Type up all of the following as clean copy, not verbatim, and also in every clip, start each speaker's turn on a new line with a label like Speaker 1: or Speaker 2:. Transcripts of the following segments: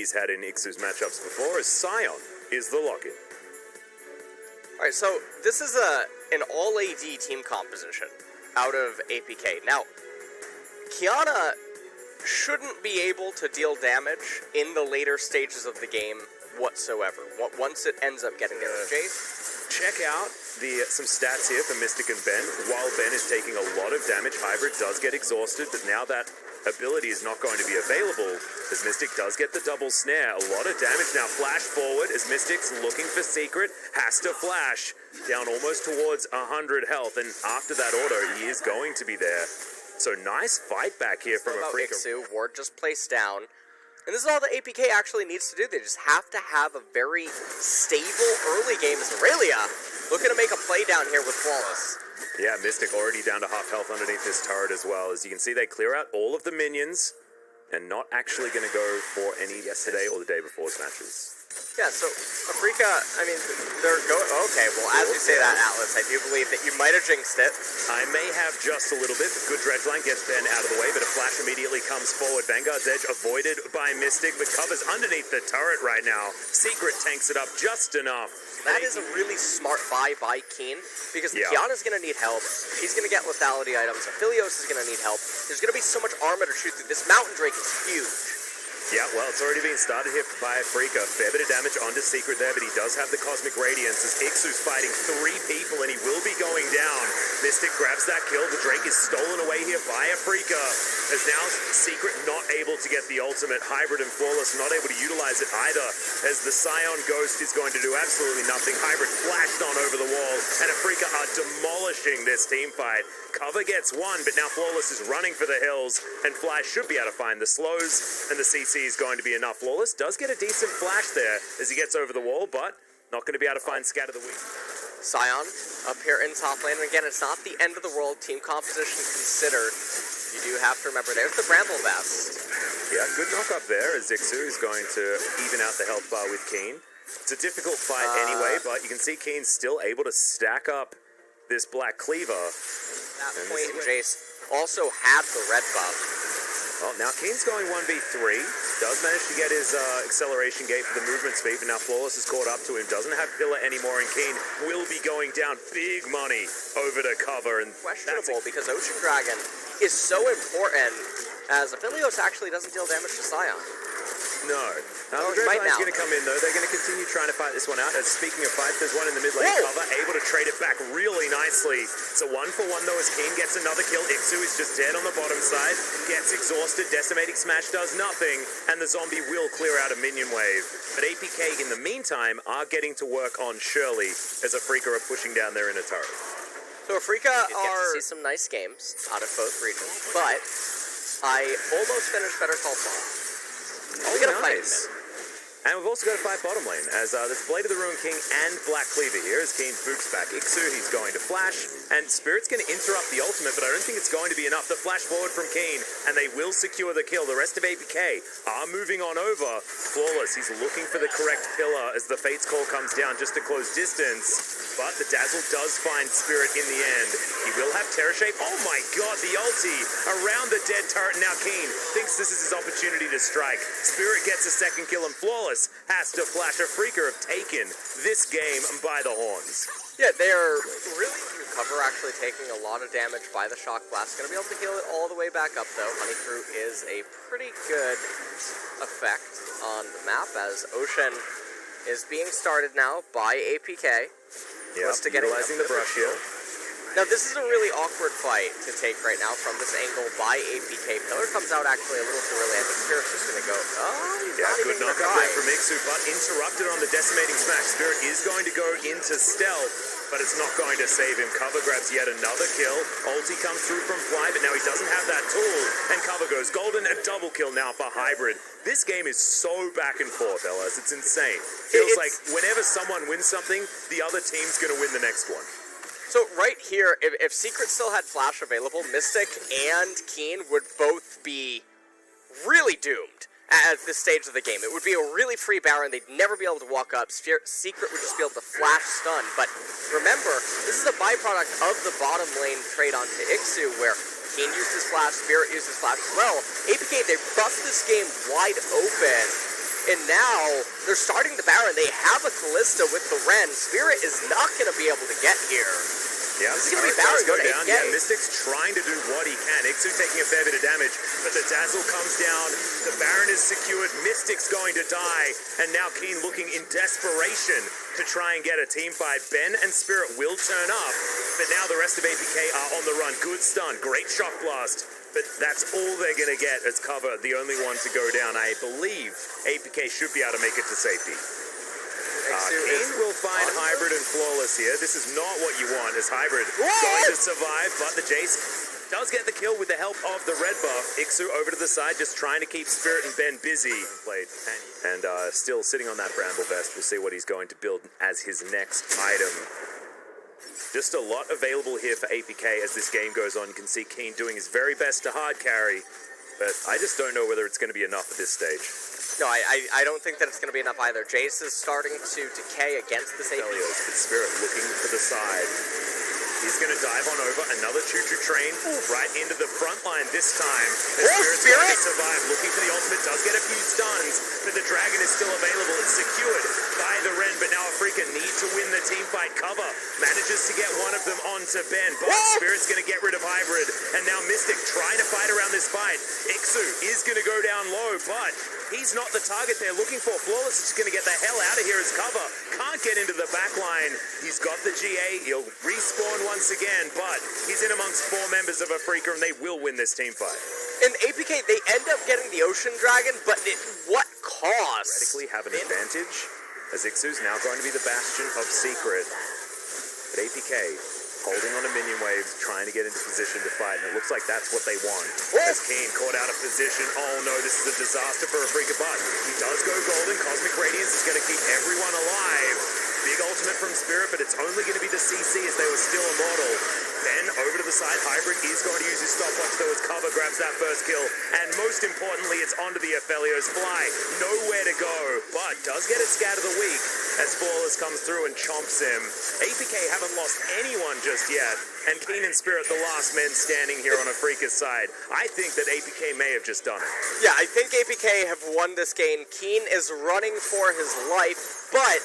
Speaker 1: he's had in Ixu's matchups before, as Sion is the lock-in.
Speaker 2: Alright, so this is an all-AD team composition out of APK. Now, Kiana shouldn't be able to deal damage in the later stages of the game whatsoever, once it ends up getting there with Jayce.
Speaker 1: Check out some stats here for Mystic and Ben. While Ben is taking a lot of damage, Hybrid does get exhausted, but now that ability is not going to be available, as Mystic does get the double snare. A lot of damage now. Flash forward as Mystic's looking for Secret, has to flash, down almost towards 100 health, and after that auto, he is going to be there. So nice fight back here from Afrika.
Speaker 2: Ixu, ward just placed down. And this is all the APK actually needs to do. They just have to have a very stable early game. As Aurelia looking to make a play down here with Flawless.
Speaker 1: Yeah, Mystic already down to half health underneath this turret as well. As you can see, they clear out all of the minions and not actually going to go for any yesterday or the day before's matches.
Speaker 2: Yeah, so Afrika, I mean, they're going... Okay, well, as you say that, Atlas, I do believe that you might have jinxed it.
Speaker 1: I may have just a little bit. Good dredge line gets Ben out of the way, but a flash immediately comes forward. Vanguard's Edge avoided by Mystic, but covers underneath the turret right now. Secret tanks it up just enough.
Speaker 2: That is a really smart buy by Kiin, because Kiana's going to need help. She's going to get lethality items. Aphelios is going to need help. There's going to be so much armor to shoot through. This Mountain Drake is huge.
Speaker 1: Yeah, well, it's already been started here by Afrika. Fair bit of damage onto Secret there, but he does have the Cosmic Radiance as Ixu's fighting 3 people, and he will be going down. Mystic grabs that kill. The Drake is stolen away here by Afrika, as now Secret not able to get the ultimate. Hybrid and Flawless not able to utilize it either, as the Scion Ghost is going to do absolutely nothing. Hybrid flashed on over the wall, and Afrika are demolishing this team fight. Cover gets one, but now Flawless is running for the hills, and Flash should be able to find the slows, and the CC is going to be enough. Flawless does get a decent flash there as he gets over the wall, but not going to be able to find Scatter the Weak.
Speaker 2: Scion up here in top lane, and again, it's not the end of the world, team composition considered. You do have to remember, there's the Bramble Vest.
Speaker 1: Yeah, good knock up there as Ixu is going to even out the health bar with Kiin. It's a difficult fight anyway, but you can see Kiin still able to stack up this Black Cleaver.
Speaker 2: At that point, Jayce also had the red buff.
Speaker 1: Well, now Kiin's going 1v3. Does manage to get his acceleration gate for the movement speed, but now Flawless is caught up to him. Doesn't have Pillar anymore, and Kiin will be going down big money over to cover. And
Speaker 2: questionable because Ocean Dragon is so important, as Aphelios actually doesn't deal damage to Scion.
Speaker 1: No. The Dredge Line's going to come in, though. They're going to continue trying to fight this one out. As speaking of fights, there's one in the mid lane cover, able to trade it back really nicely. It's a 1-for-1, though, as Kiin gets another kill. Ixu is just dead on the bottom side, gets exhausted. Decimating Smash does nothing, and the zombie will clear out a minion wave. But APK, in the meantime, are getting to work on Shirley, as Afrika are pushing down their inner turret.
Speaker 2: So Afrika are... see some nice games out of both regions, but I almost finished Better Call Saul.
Speaker 1: Oh, nice. And we've also got a fight bottom lane, as there's Blade of the Ruined King and Black Cleaver here, as Kiin boots back Ixu, he's going to flash, and Spirit's going to interrupt the ultimate, but I don't think it's going to be enough. The flash forward from Kiin, and they will secure the kill. The rest of APK are moving on over. Flawless, he's looking for the correct pillar as the Fate's Call comes down just to close distance, but the Dazzle does find Spirit in the end. He will have Terror Shape. Oh my god, the ulti around the dead turret. Now Kiin thinks this is his opportunity to strike. Spirit gets a second kill, and Flawless has to flash. Afrika have taken this game by the horns.
Speaker 2: Yeah, they're really through cover, actually taking a lot of damage by the Shock Blast. Going to be able to heal it all the way back up, though. Honey Fruit is a pretty good effect on the map, as Ocean is being started now by APK.
Speaker 1: Yeah, utilizing the brush here.
Speaker 2: Now, this is a really awkward fight to take right now from this angle by APK. Pillar comes out actually a little too early. I think Spirit's just going to go,
Speaker 1: yeah, good knock up there from Ixu, but interrupted on the Decimating Smash. Spirit is going to go into stealth, but it's not going to save him. Cover grabs yet another kill. Ulti comes through from Fly, but now he doesn't have that tool, and Cover goes golden. A double kill now for Hybrid. This game is so back and forth, Ellis. It's insane. Feels like whenever someone wins something, the other team's going to win the next one.
Speaker 2: So right here, if Secret still had Flash available, Mystic and Kiin would both be really doomed at this stage of the game. It would be a really free Baron. They'd never be able to walk up. Secret would just be able to flash stun. But remember, this is a byproduct of the bottom lane trade onto Ixu, where Kiin used his flash, Spirit used his flash as well. APK, they bust this game wide open. and now they're starting the Baron. They have a Callista with the Ren. Spirit is not going to be able to get here.
Speaker 1: Yeah,
Speaker 2: this is going to be Baron
Speaker 1: go down.
Speaker 2: APK.
Speaker 1: Yeah, Mystic's trying to do what he can. Ixu taking a fair bit of damage, but the Dazzle comes down. The Baron is secured. Mystic's going to die, and now Kiin looking in desperation to try and get a team fight. Ben and Spirit will turn up, but now the rest of APK are on the run. Good stun, great shock blast, but that's all they're going to get as cover. The only one to go down. I believe APK should be able to make it to safety. Kiin will find Hybrid and Flawless here. This is not what you want as Hybrid going to survive, but the Jayce does get the kill with the help of the red buff. Ixu over to the side, just trying to keep Spirit and Ben busy. And still sitting on that Bramble Vest. We'll see what he's going to build as his next item. Just a lot available here for APK as this game goes on. You can see Kiin doing his very best to hard carry, but I just don't know whether it's going to be enough at this stage.
Speaker 2: No, I don't think that it's going to be enough either. Jayce is starting to decay against this APK.
Speaker 1: Spirit looking to the side. He's going to dive on over. Another choo-choo train right into the front line this time. Spirit's going to survive. Looking for the ultimate. Does get a few stuns, but the dragon is still available. It's secured by the Ren, but now Afrika need to win the team fight cover. Manages to get one of them onto Ben, but Spirit's going to get rid of Hybrid, and now Mystic trying to fight around this fight. Ixu is going to go down low, but he's not the target they're looking for. Flawless is going to get the hell out of here as cover. Can't get into the back line. He's got the GA. He'll respawn once again, but he's in amongst 4 members of Afrika, and they will win this team fight.
Speaker 2: In APK, they end up getting the Ocean Dragon, but at what cost?
Speaker 1: Theoretically have an advantage, as Ixu's now going to be the bastion of Secret. But APK holding on a minion wave, trying to get into position to fight, and it looks like that's what they want. As Kiin caught out of position. Oh no, this is a disaster for Afrika, but he does go golden. Cosmic Radiance is going to keep everyone alive. Big ultimate from Spirit, but it's only going to be the CC as they were still immortal. Then over to the side, Hybrid is going to use his stopwatch though as cover grabs that first kill. And most importantly, it's onto the Aphelios fly. Nowhere to go, but does get it scatter the weak as Flawless comes through and chomps him. APK haven't lost anyone just yet, and Kiin and Spirit the last men standing here on Afrika's side. I think that APK may have just done it.
Speaker 2: Yeah, I think APK have won this game. Kiin is running for his life, but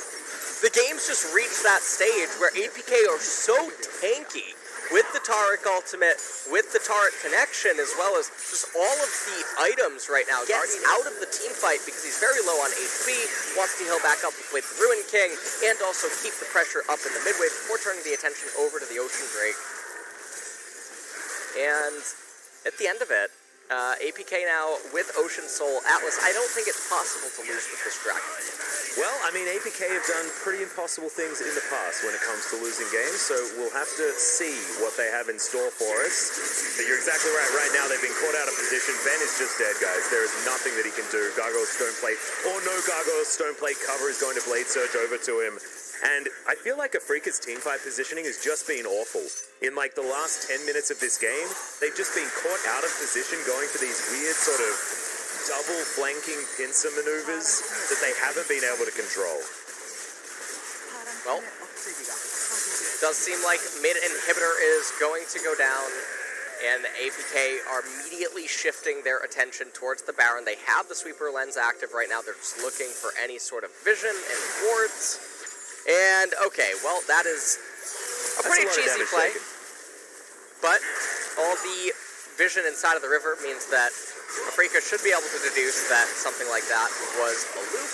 Speaker 2: the game's just reached that stage where APK are so tanky with the Taric ultimate, with the Taric connection, as well as just all of the items right now. Gets out of the team fight because he's very low on HP, wants to heal back up with Ruin King, and also keep the pressure up in the midway before turning the attention over to the Ocean Drake. And at the end of it, APK now with Ocean Soul Atlas, I don't think it's possible to lose with this dragon.
Speaker 1: Well, I mean, APK have done pretty impossible things in the past when it comes to losing games, so we'll have to see what they have in store for us. But you're exactly right. Right now, they've been caught out of position. Ben is just dead, guys. There is nothing that he can do. Gargoyle's Stone Plate, or no Gargoyle's Stone Plate cover is going to Blade Surge over to him. And I feel like Afrika's teamfight positioning has just been awful. In like the last 10 minutes of this game, they've just been caught out of position going for these weird sort of double flanking pincer maneuvers that they haven't been able to control.
Speaker 2: Well, does seem like mid inhibitor is going to go down, and APK are immediately shifting their attention towards the Baron. They have the sweeper lens active right now. They're just looking for any sort of vision and wards. And okay, well, that is a pretty cheesy play. But all the vision inside of the river means that Afrika should be able to deduce that something like that was a loop.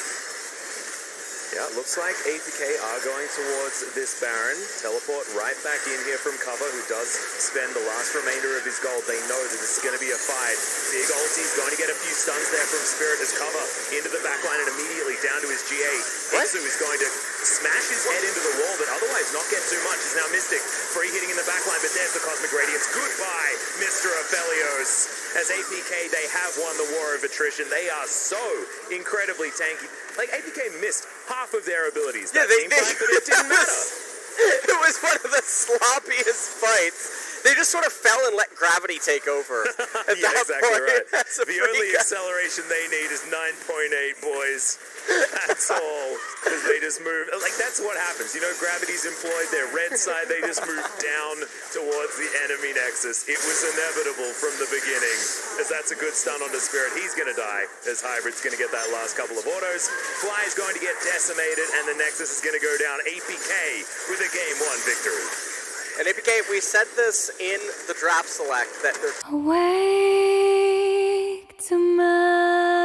Speaker 1: Yeah, it looks like APK are going towards this Baron. Teleport right back in here from cover, who does spend the last remainder of his gold. They know that this is going to be a fight. Big ulti's going to get a few stuns there from Spirit as cover into the backline and immediately down to his GA. Ixu is going to smash his head into the wall, but otherwise not get too much. It's now Mystic, free hitting in the backline, but there's the Cosmic Radiance. Goodbye, Mr. Aphelios. As APK, they have won the war of attrition. They are so incredibly tanky. Like, APK missed half of their abilities.
Speaker 2: Yeah,
Speaker 1: but it didn't matter.
Speaker 2: It was one of the sloppiest fights They just sort of fell and let gravity take over. At
Speaker 1: Yeah,
Speaker 2: that
Speaker 1: exactly
Speaker 2: point.
Speaker 1: right.
Speaker 2: That's a
Speaker 1: The only
Speaker 2: pretty good-
Speaker 1: acceleration they need is 9.8, boys. That's all. Because they just move. Like, that's what happens. You know, gravity's employed. Their red side, they just move down towards the enemy nexus. It was inevitable from the beginning. As that's a good stun onto Spirit. He's going to die. As Hybrid's going to get that last couple of autos. Fly's going to get decimated, and the nexus is going to go down. APK with a Game 1 victory.
Speaker 2: And APK, we said this in the draft select that there's
Speaker 3: Awake to my